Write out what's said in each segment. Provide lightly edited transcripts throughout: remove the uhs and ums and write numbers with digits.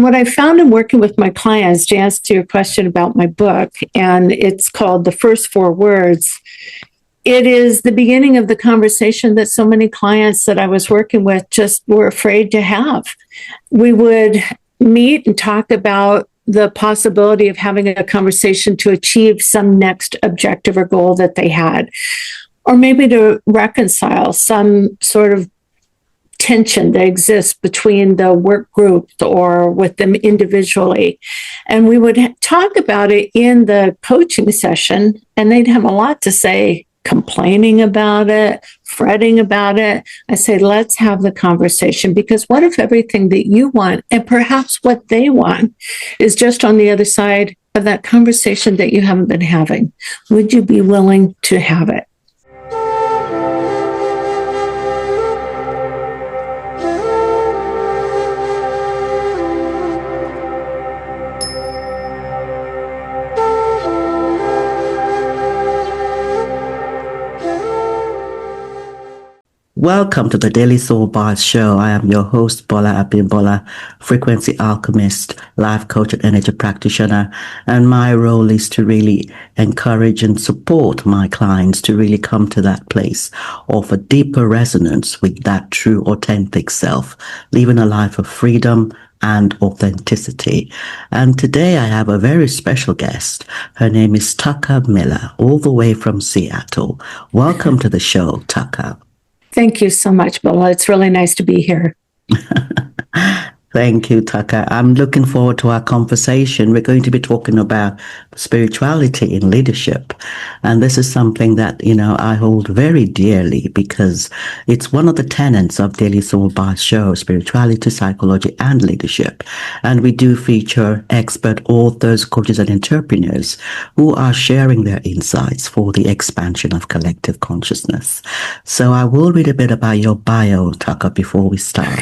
What I found in working with my clients, to answer your question about my book, and it's called The First Four Words, it is the beginning of the conversation that so many clients that I was working with just were afraid to have. We would meet and talk about the possibility of having a conversation to achieve some next objective or goal that they had, or maybe to reconcile some sort of tension that exists between the work group or with them individually. And we would talk about it in the coaching session, and they'd have a lot to say, complaining about it, fretting about it. I say, let's have the conversation, because what if everything that you want and perhaps what they want is just on the other side of that conversation that you haven't been having? Would you be willing to have it? Welcome to the Daily Soul Bytes Show. I am your host, Bolaabimbola, frequency alchemist, life coach and energy practitioner. And my role is to really encourage and support my clients to really come to that place of a deeper resonance with that true, authentic self, living a life of freedom and authenticity. And today I have a very special guest. Her name is Tucker Miller, all the way from Seattle. Welcome to the show, Tucker. Thank you so much, Bola. It's really nice to be here. Thank you, Tucker. I'm looking forward to our conversation. We're going to be talking about spirituality in leadership. And this is something that, I hold very dearly, because it's one of the tenets of Daily Soul Bytes Show, spirituality, psychology, and leadership. And we do feature expert authors, coaches, and entrepreneurs who are sharing their insights for the expansion of collective consciousness. So I will read a bit about your bio, Tucker, before we start.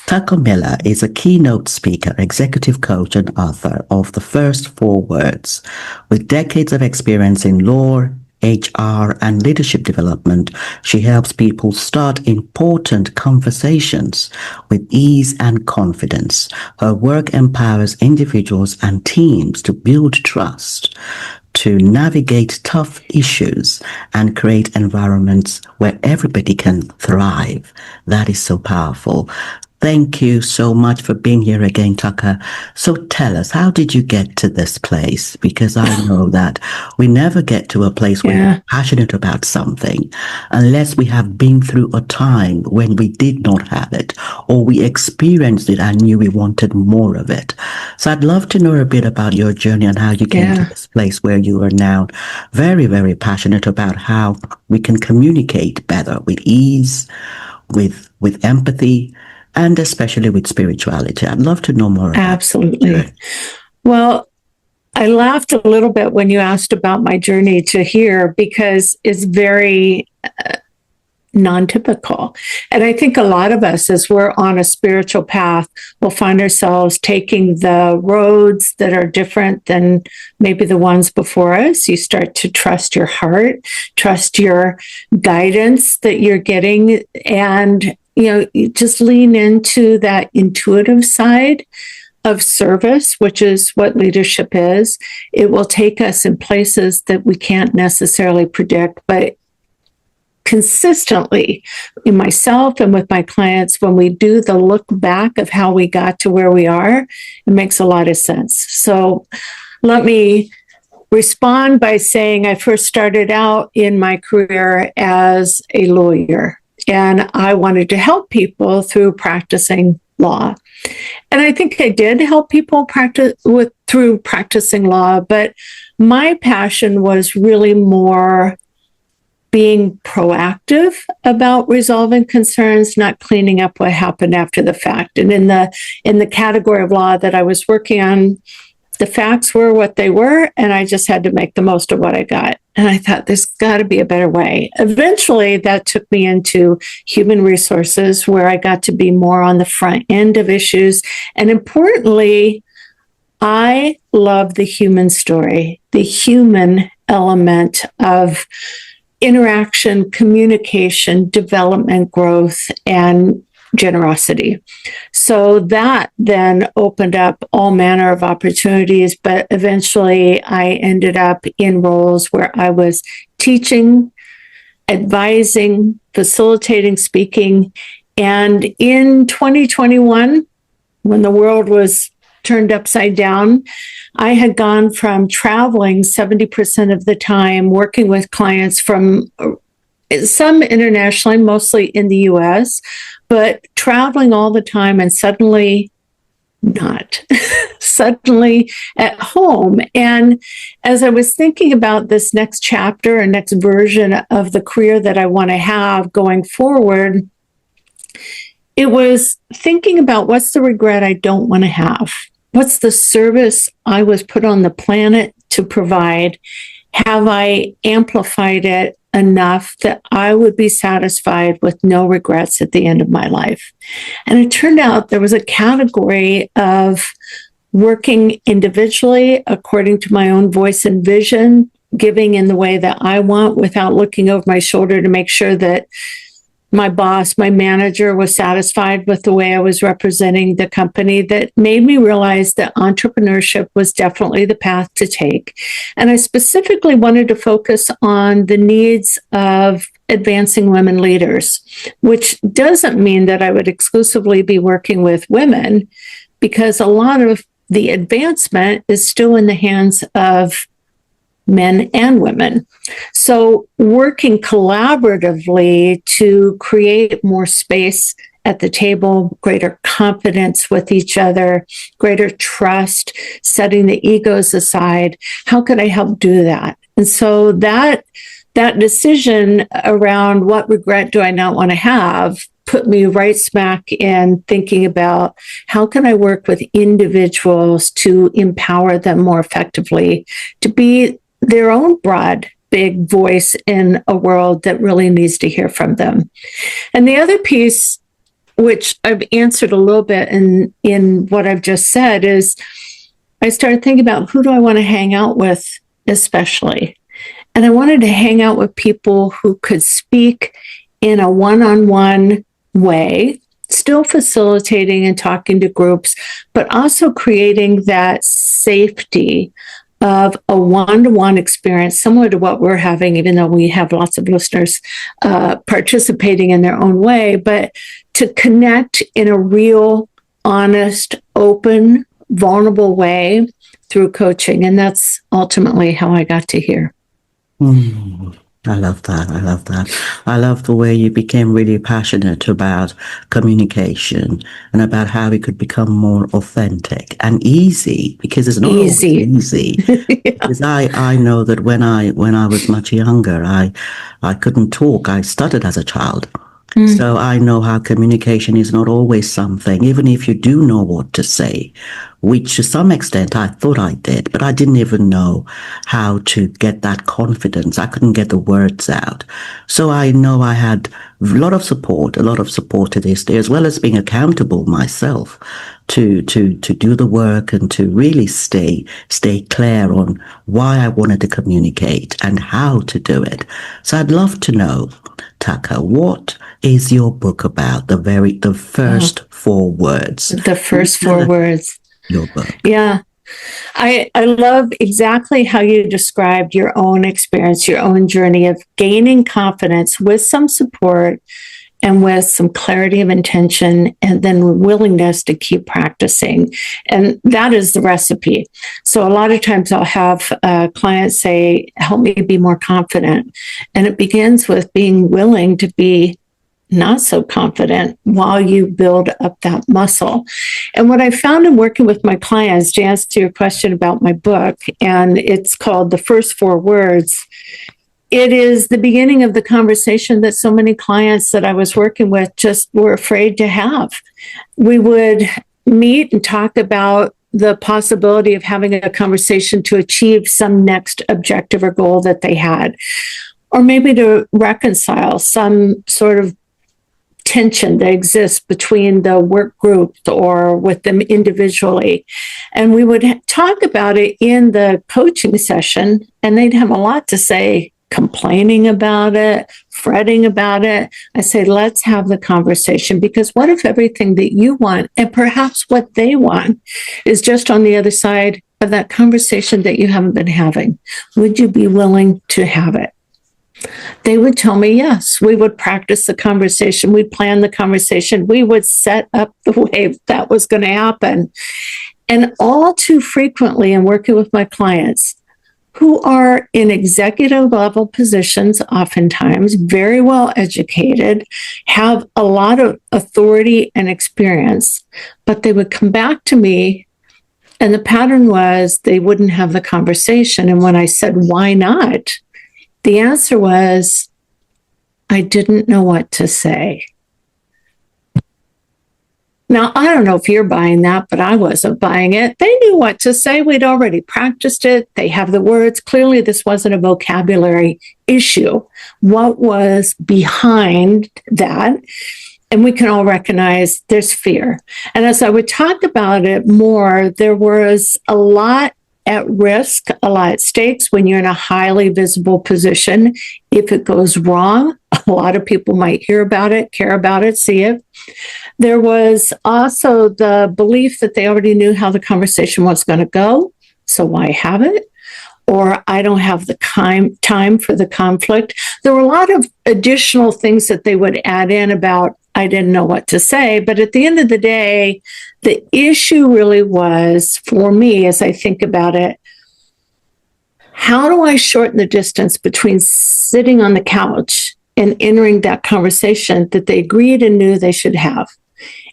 Tucker Miller is a keynote speaker, executive coach, and author of The First Four Words. With decades of experience in law, HR, and leadership development, she helps people start important conversations with ease and confidence. Her work empowers individuals and teams to build trust, to navigate tough issues, and create environments where everybody can thrive. That is so powerful. Thank you so much for being here again, Tucker. So tell us, how did you get to this place? Because I know that we never get to a place where we're passionate about something unless we have been through a time when we did not have it, or we experienced it and knew we wanted more of it. So I'd love to know a bit about your journey and how you came to this place where you are now very, very passionate about how we can communicate better with ease, with empathy, and especially with spirituality. I'd love to know more about Absolutely. it. Well, I laughed a little bit when you asked about my journey to here, because it's very non-typical. And I think a lot of us, as we're on a spiritual path, will find ourselves taking the roads that are different than maybe the ones before us. You start to trust your heart, trust your guidance that you're getting, and you just lean into that intuitive side of service, which is what leadership is. It will take us in places that we can't necessarily predict, but consistently, in myself and with my clients, when we do the look back of how we got to where we are, it makes a lot of sense. So let me respond by saying I first started out in my career as a lawyer, and I wanted to help people through practicing law. And I think I did help people through practicing law, but my passion was really more being proactive about resolving concerns, not cleaning up what happened after the fact. And in the category of law that I was working on, the facts were what they were, and I just had to make the most of what I got. And I thought, there's got to be a better way. Eventually, that took me into human resources, where I got to be more on the front end of issues. And importantly, I love the human story, the human element of interaction, communication, development, growth, and generosity. So that then opened up all manner of opportunities, but eventually I ended up in roles where I was teaching, advising, facilitating, speaking. And in 2021, when the world was turned upside down, I had gone from traveling 70% of the time, working with clients from some internationally, mostly in the US, but traveling all the time and suddenly not, suddenly at home. And as I was thinking about this next chapter and next version of the career that I want to have going forward, it was thinking about what's the regret I don't want to have? What's the service I was put on the planet to provide? Have I amplified it enough that I would be satisfied with no regrets at the end of my life? And it turned out there was a category of working individually according to my own voice and vision, giving in the way that I want without looking over my shoulder to make sure that my boss, my manager was satisfied with the way I was representing the company, that made me realize that entrepreneurship was definitely the path to take. And I specifically wanted to focus on the needs of advancing women leaders, which doesn't mean that I would exclusively be working with women, because a lot of the advancement is still in the hands of men and women. So working collaboratively to create more space at the table, greater confidence with each other, greater trust, setting the egos aside. How could I help do that? And so that decision around what regret do I not want to have put me right smack in thinking about how can I work with individuals to empower them more effectively to be their own broad, big voice in a world that really needs to hear from them. And the other piece, which I've answered a little bit in what I've just said, is I started thinking about who do I want to hang out with, especially. And I wanted to hang out with people who could speak in a one-on-one way, still facilitating and talking to groups, but also creating that safety of a one-to-one experience, similar to what we're having, even though we have lots of listeners participating in their own way, but to connect in a real, honest, open, vulnerable way through coaching. And that's ultimately how I got to here. I love that. I love that. I love the way you became really passionate about communication and about how it could become more authentic and easy, because it's not always easy. Yeah. Because I know that when I was much younger, I couldn't talk. I stuttered as a child. So I know how communication is not always something, even if you do know what to say, which to some extent I thought I did, but I didn't even know how to get that confidence. I couldn't get the words out. So I know I had a lot of support to this day, as well as being accountable myself to do the work and to really stay clear on why I wanted to communicate and how to do it. So I'd love to know, Tucker, what is your book about? The first 4 words. The first 4 words. Your book. Yeah. I love exactly how you described your own experience, your own journey of gaining confidence with some support and with some clarity of intention, and then willingness to keep practicing. And that is the recipe. So a lot of times I'll have clients say, help me be more confident. And it begins with being willing to be not so confident while you build up that muscle. And what I found in working with my clients, to answer your question about my book, and it's called The First 4 Words, it is the beginning of the conversation that so many clients that I was working with just were afraid to have. We would meet and talk about the possibility of having a conversation to achieve some next objective or goal that they had, or maybe to reconcile some sort of tension that exists between the work group or with them individually. And we would talk about it in the coaching session, and they'd have a lot to say complaining about it, fretting about it. I say, let's have the conversation, because what if everything that you want and perhaps what they want is just on the other side of that conversation that you haven't been having? Would you be willing to have it? They would tell me yes. We would practice the conversation. We'd plan the conversation. We would set up the way that was going to happen. And all too frequently in working with my clients, who are in executive level positions, oftentimes very well educated, have a lot of authority and experience, but they would come back to me, and the pattern was they wouldn't have the conversation. And when I said, why not? The answer was, I didn't know what to say. Now, I don't know if you're buying that, but I wasn't buying it. They knew what to say. We'd already practiced it. They have the words. Clearly, this wasn't a vocabulary issue. What was behind that? And we can all recognize there's fear. And as I would talk about it more, there was a lot at risk, a lot at stakes when you're in a highly visible position. If it goes wrong, a lot of people might hear about it, care about it, see it. There was also the belief that they already knew how the conversation was going to go, so why have it? Or I don't have the time for the conflict. There were a lot of additional things that they would add in about, I didn't know what to say. But at the end of the day, the issue really was, for me, as I think about it, how do I shorten the distance between sitting on the couch and entering that conversation that they agreed and knew they should have?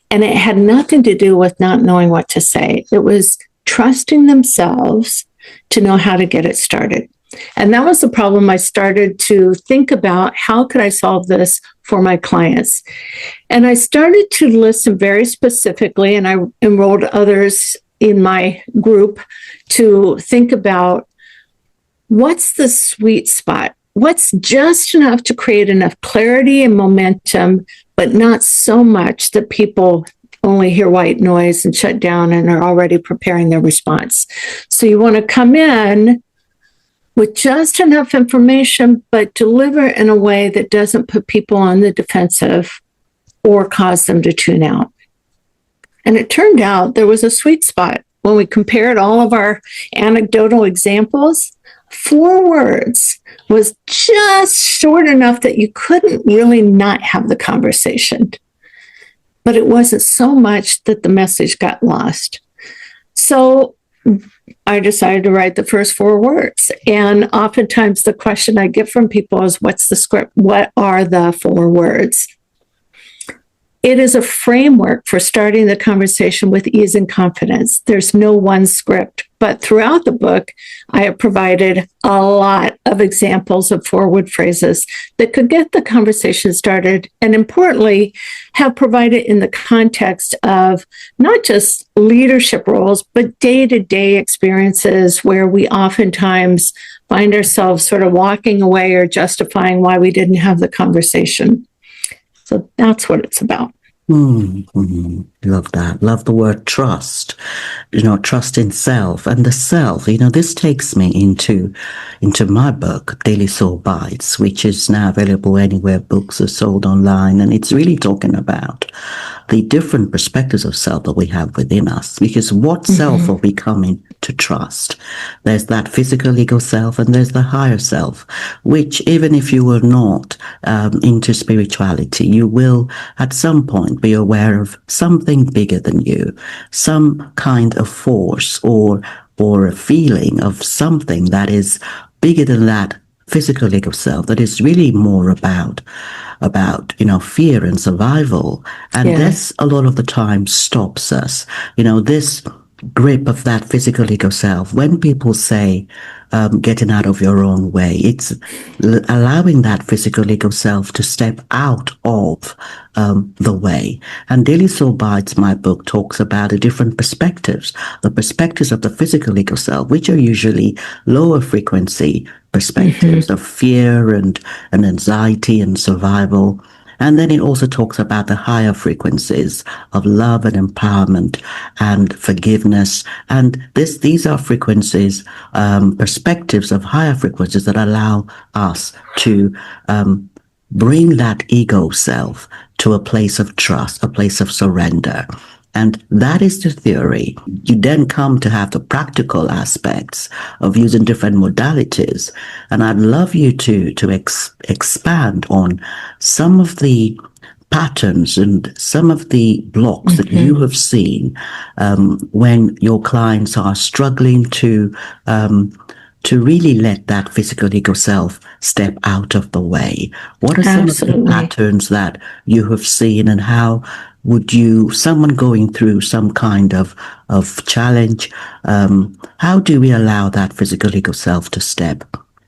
And it had nothing to do with not knowing what to say. It was trusting themselves to know how to get it started. And that was the problem. I started to think about, how could I solve this for my clients? And I started to listen very specifically, and I enrolled others in my group to think about, what's the sweet spot? What's just enough to create enough clarity and momentum, but not so much that people only hear white noise and shut down and are already preparing their response. So you want to come in with just enough information, but deliver in a way that doesn't put people on the defensive or cause them to tune out. And it turned out there was a sweet spot. When we compared all of our anecdotal examples, 4 words was just short enough that you couldn't really not have the conversation. But it wasn't so much that the message got lost. So I decided to write the first 4 words. And oftentimes the question I get from people is, what's the script? What are the 4 words? It is a framework for starting the conversation with ease and confidence. There's no one script, but throughout the book, I have provided a lot of examples of forward phrases that could get the conversation started, and importantly, have provided in the context of not just leadership roles, but day-to-day experiences where we oftentimes find ourselves sort of walking away or justifying why we didn't have the conversation. So that's what it's about. Love that. Love the word trust. Trust in self, and the self. This takes me into my book, Daily Soul Bytes, which is now available anywhere books are sold online, and it's really talking about the different perspectives of self that we have within us. Because what self are we coming to trust? There's that physical ego self, and there's the higher self, which even if you were not into spirituality, you will at some point be aware of something bigger than you, some kind of force or a feeling of something that is bigger than that physical ego self, that is really more about fear and survival. And this a lot of the time stops us. This grip of that physical ego self, when people say getting out of your own way, it's allowing that physical ego self to step out of the way. And Daily Soul Bytes, my book, talks about the different perspectives, the perspectives of the physical ego self, which are usually lower frequency perspectives of fear and anxiety and survival. And then it also talks about the higher frequencies of love and empowerment and forgiveness. And these are frequencies, perspectives of higher frequencies that allow us to bring that ego self to a place of trust, a place of surrender. And that is the theory. You then come to have the practical aspects of using different modalities. And I'd love you to expand on some of the patterns and some of the blocks that you have seen when your clients are struggling to really let that physical ego self step out of the way. What are some of the patterns that you have seen, and how would you, someone going through some kind of challenge, how do we allow that physical ego self to step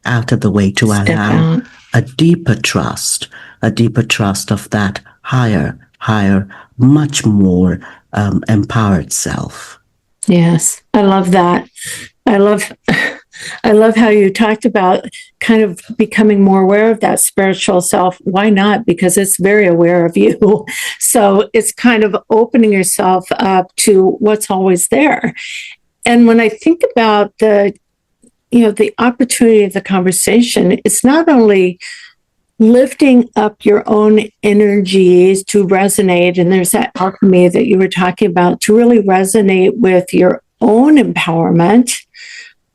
out of the way to allow a deeper trust of that higher, much more empowered self? Yes, I love that. I love how you talked about kind of becoming more aware of that spiritual self. Why not? Because it's very aware of you. So it's kind of opening yourself up to what's always there. And when I think about the opportunity of the conversation, it's not only lifting up your own energies to resonate, and there's that alchemy that you were talking about, to really resonate with your own empowerment,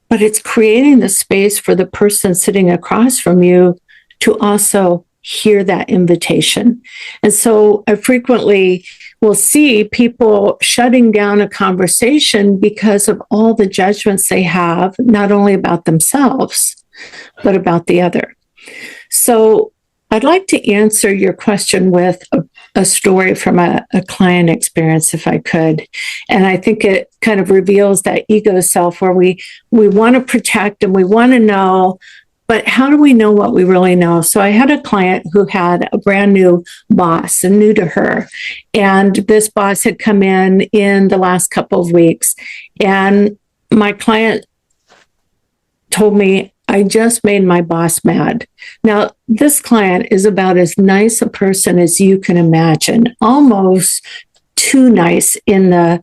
but it's creating the space for the person sitting across from you to also hear that invitation. And so I frequently will see people shutting down a conversation because of all the judgments they have, not only about themselves, but about the other. So I'd like to answer your question with a story from a client experience, if I could. And I think it kind of reveals that ego self where we want to protect and we want to know, but how do we know what we really know? So I had a client who had a brand new boss and new to her. And this boss had come in the last couple of weeks. And my client told me, I just made my boss mad. Now, this client is about as nice a person as you can imagine, almost too nice in the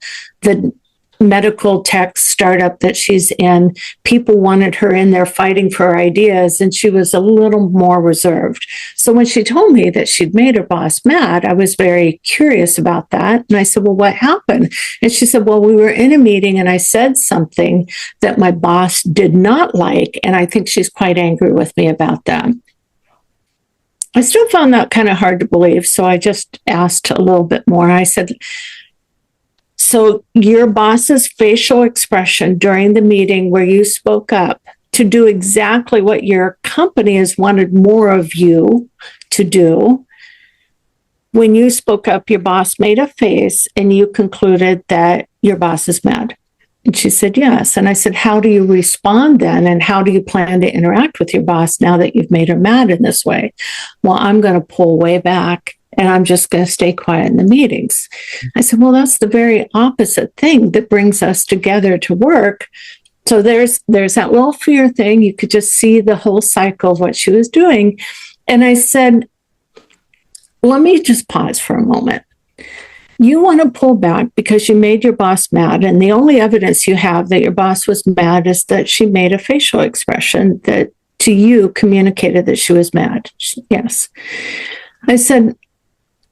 medical tech startup that she's in. People wanted her in there fighting for her ideas, and she was a little more reserved. So when she told me that she'd made her boss mad, I was very curious about that. And I said, well, what happened? And she said, well, we were in a meeting and I said something that my boss did not like, and I think she's quite angry with me about that. I still found that kind of hard to believe, so I just asked a little bit more. I said, so your boss's facial expression during the meeting where you spoke up to do exactly what your company has wanted more of you to do, when you spoke up, your boss made a face and you concluded that your boss is mad. And she said, yes. And I said, how do you respond then? And how do you plan to interact with your boss now that you've made her mad in this way? Well, I'm going to pull way back and I'm just going to stay quiet in the meetings. I said, well, that's the very opposite thing that brings us together to work. So there's that little fear thing. You could just see the whole cycle of what she was doing. And I said, let me just pause for a moment. You want to pull back because you made your boss mad. And the only evidence you have that your boss was mad is that she made a facial expression that to you communicated that she was mad. Yes. I said,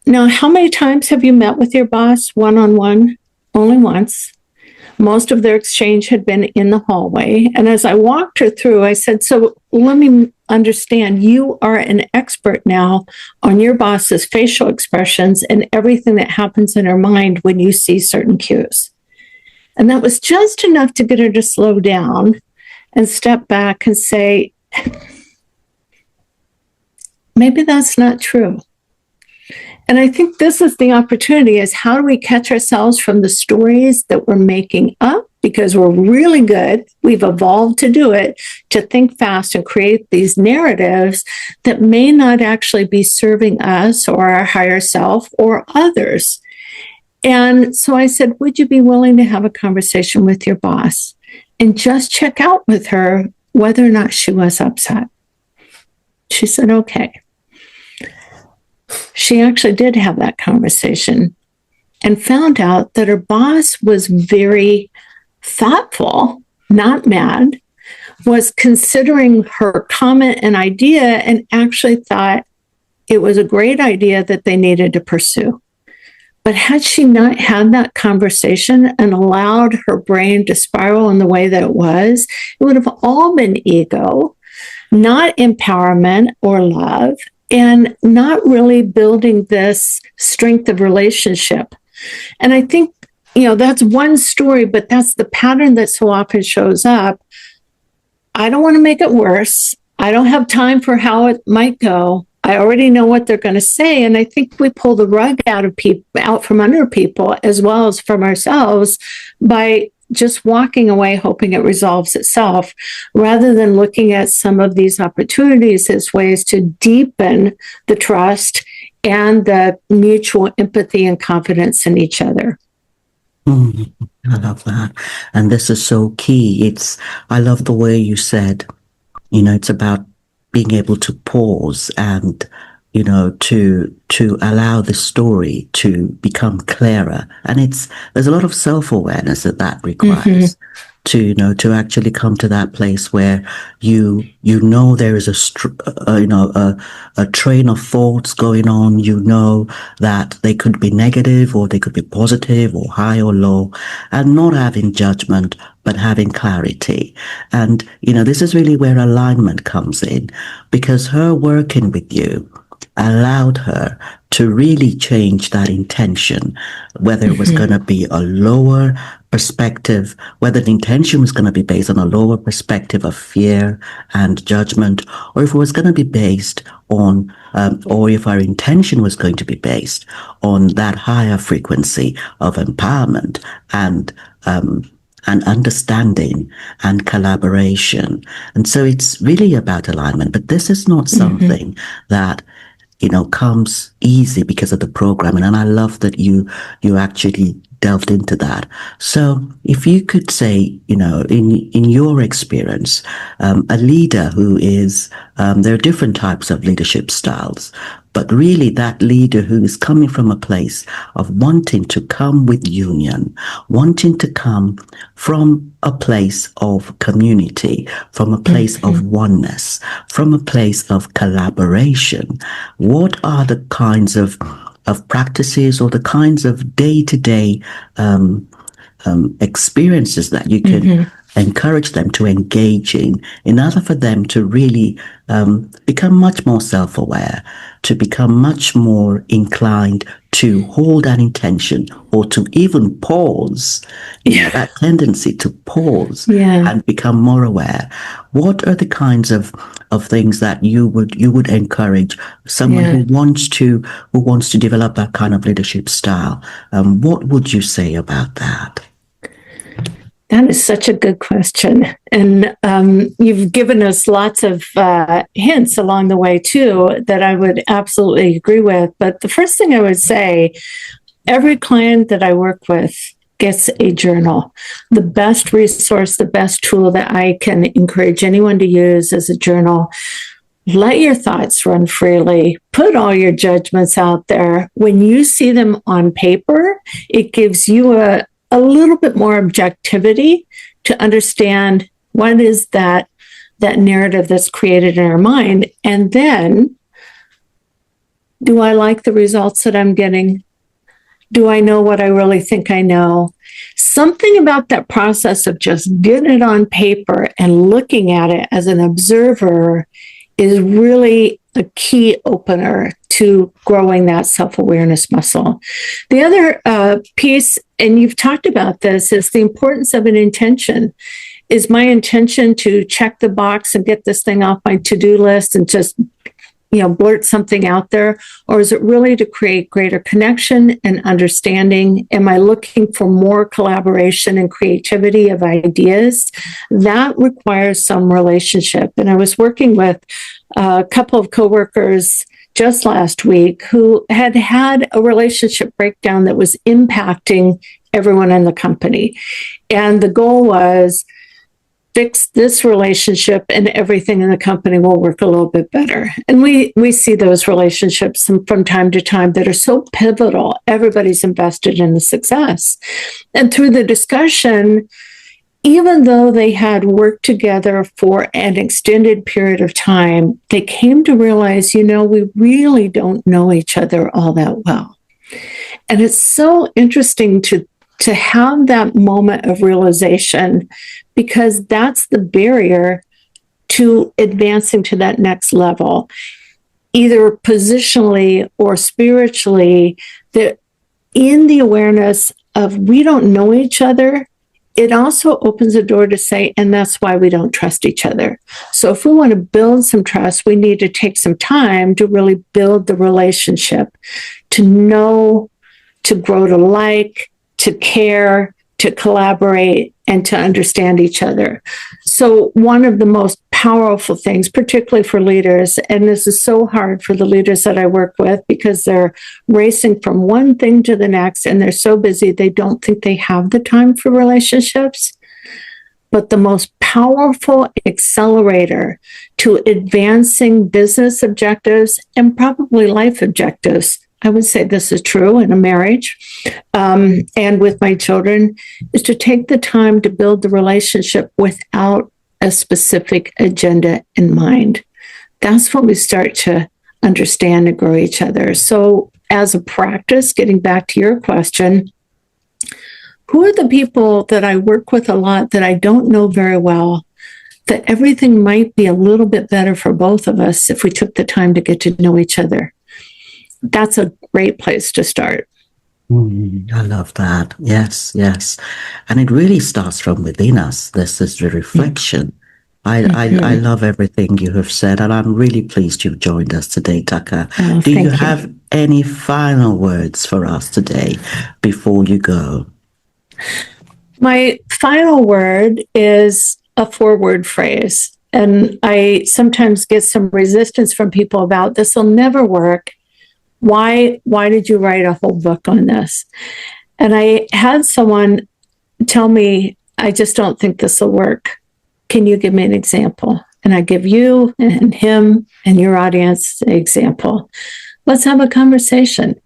now, how many times have you met with your boss one-on-one? Only once. Most of their exchange had been in the hallway. And as I walked her through, I said, so let me understand, you are an expert now on your boss's facial expressions and everything that happens in her mind when you see certain cues. And that was just enough to get her to slow down and step back and say, maybe that's not true. And I think this is the opportunity, is how do we catch ourselves from the stories that we're making up because we're really good, we've evolved to do it, to think fast and create these narratives that may not actually be serving us or our higher self or others. And so I said, would you be willing to have a conversation with your boss and just check out with her whether or not she was upset? She said, okay. she actually did have that conversation and found out that her boss was very thoughtful, not mad, was considering her comment and idea, and actually thought it was a great idea that they needed to pursue. But had she not had that conversation and allowed her brain to spiral in the way that it would have all been ego, not empowerment or love, and not really building this strength of relationship. And I think, that's one story, but that's the pattern that so often shows up. I don't want to make it worse. I don't have time for how it might go. I already know what they're going to say. And I think we pull the rug out from under people as well as from ourselves by just walking away, hoping it resolves itself, rather than looking at some of these opportunities as ways to deepen the trust and the mutual empathy and confidence in each other. I love that. And this is so key. I love the way you said, it's about being able to pause and, to allow the story to become clearer. And there's a lot of self-awareness that requires to actually come to that place where there is a train of thoughts going on. That they could be negative or they could be positive or high or low, and not having judgment but having clarity. And this is really where alignment comes in, because her working with you allowed her to really change that intention, whether it was going to be a lower perspective, whether the intention was going to be based on a lower perspective of fear and judgment, or if it was going to be based on, or if our intention was going to be based on that higher frequency of empowerment and understanding and collaboration. And so it's really about alignment, but this is not something that comes easy because of the programming. And I love that you actually delved into that. So if you could say, in your experience, a leader who is, there are different types of leadership styles, but really that leader who is coming from a place of wanting to come with union, wanting to come from a place of community, from a place of oneness, from a place of collaboration, what are the kinds of practices or the kinds of day-to-day experiences that you can encourage them to engage in order for them to really become much more self-aware, to become much more inclined to hold an intention or to even pause, that tendency to pause and become more aware. What are the kinds of things that you would encourage someone who wants to develop that kind of leadership style? What would you say about that? That is such a good question. And you've given us lots of hints along the way, too, that I would absolutely agree with. But the first thing I would say, every client that I work with gets a journal. The best resource, the best tool that I can encourage anyone to use is a journal. Let your thoughts run freely. Put all your judgments out there. When you see them on paper, it gives you a little bit more objectivity to understand what is that narrative that's created in our mind. And then, do I like the results that I'm getting? Do I know what I really think I know? Something about that process of just getting it on paper and looking at it as an observer is really a key opener to growing that self-awareness muscle. The other piece, and you've talked about this, is the importance of an intention. Is my intention to check the box and get this thing off my to-do list and just blurt something out there? Or is it really to create greater connection and understanding? Am I looking for more collaboration and creativity of ideas? That requires some relationship. And I was working with a couple of coworkers just last week who had a relationship breakdown that was impacting everyone in the company. And the goal was, fix this relationship and everything in the company will work a little bit better. And we see those relationships from time to time that are so pivotal. Everybody's invested in the success. And through the discussion, even though they had worked together for an extended period of time, they came to realize, we really don't know each other all that well. And it's so interesting to have that moment of realization, because that's the barrier to advancing to that next level, either positionally or spiritually, that in the awareness of we don't know each other, it also opens a door to say, and that's why we don't trust each other. So if we want to build some trust, we need to take some time to really build the relationship, to know, to grow to like, to care, to collaborate, and to understand each other. So one of the most powerful things, particularly for leaders, and this is so hard for the leaders that I work with because they're racing from one thing to the next and they're so busy they don't think they have the time for relationships. But the most powerful accelerator to advancing business objectives and probably life objectives, I would say this is true in a marriage and with my children, is to take the time to build the relationship without a specific agenda in mind. That's when we start to understand and grow each other. So as a practice, getting back to your question, who are the people that I work with a lot that I don't know very well, that everything might be a little bit better for both of us if we took the time to get to know each other? That's a great place to start. I love that. Yes, yes. And it really starts from within us. This is the reflection. I love everything you have said, and I'm really pleased you've joined us today, Tucker. Do you have any final words for us today before you go? My final word is a 4-word phrase. And I sometimes get some resistance from people about this will never work. Why did you write a whole book on this? And I had someone tell me, I just don't think this will work. Can you give me an example? And I give you and him and your audience an example. Let's have a conversation.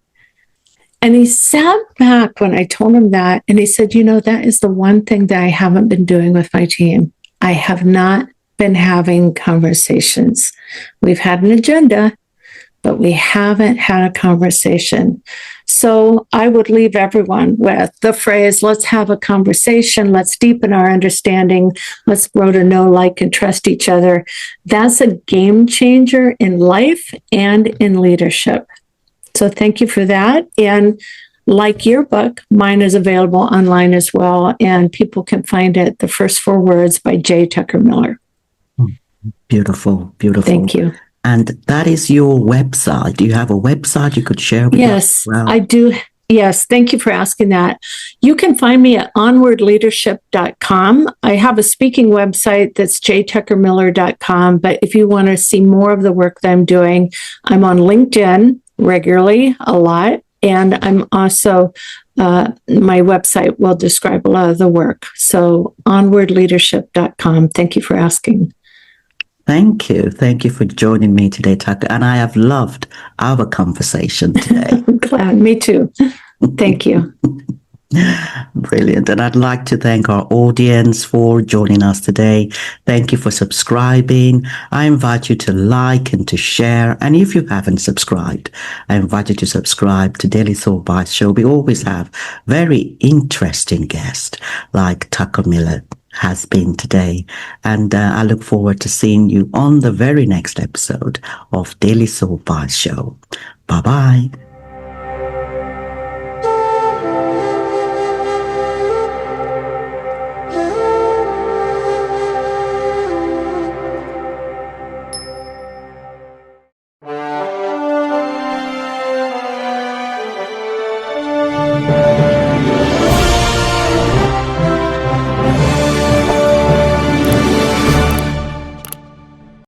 And he sat back when I told him that, and he said, that is the one thing that I haven't been doing with my team. I have not been having conversations. We've had an agenda, but we haven't had a conversation. So I would leave everyone with the phrase, let's have a conversation, let's deepen our understanding, let's grow to know, like, and trust each other. That's a game changer in life and in leadership. So thank you for that. And like your book, mine is available online as well, and people can find it, The First 4 Words by J. Tucker Miller. Beautiful, beautiful. Thank you. And that is your website. Do you have a website you could share with us? Yes, I do. Yes, thank you for asking that. You can find me at onwardleadership.com. I have a speaking website that's jtuckermiller.com, but if you want to see more of the work that I'm doing, I'm on LinkedIn regularly, a lot, and I'm also, my website will describe a lot of the work. So onwardleadership.com. Thank you for asking. Thank you. Thank you for joining me today, Tucker. And I have loved our conversation today. I'm glad. Me too. Thank you. Brilliant. And I'd like to thank our audience for joining us today. Thank you for subscribing. I invite you to like and to share. And if you haven't subscribed, I invite you to subscribe to Daily Soul Bytes Show. We always have very interesting guests like Tucker Miller has been today. And I look forward to seeing you on the very next episode of Daily Soul Bytes Show. Bye-bye.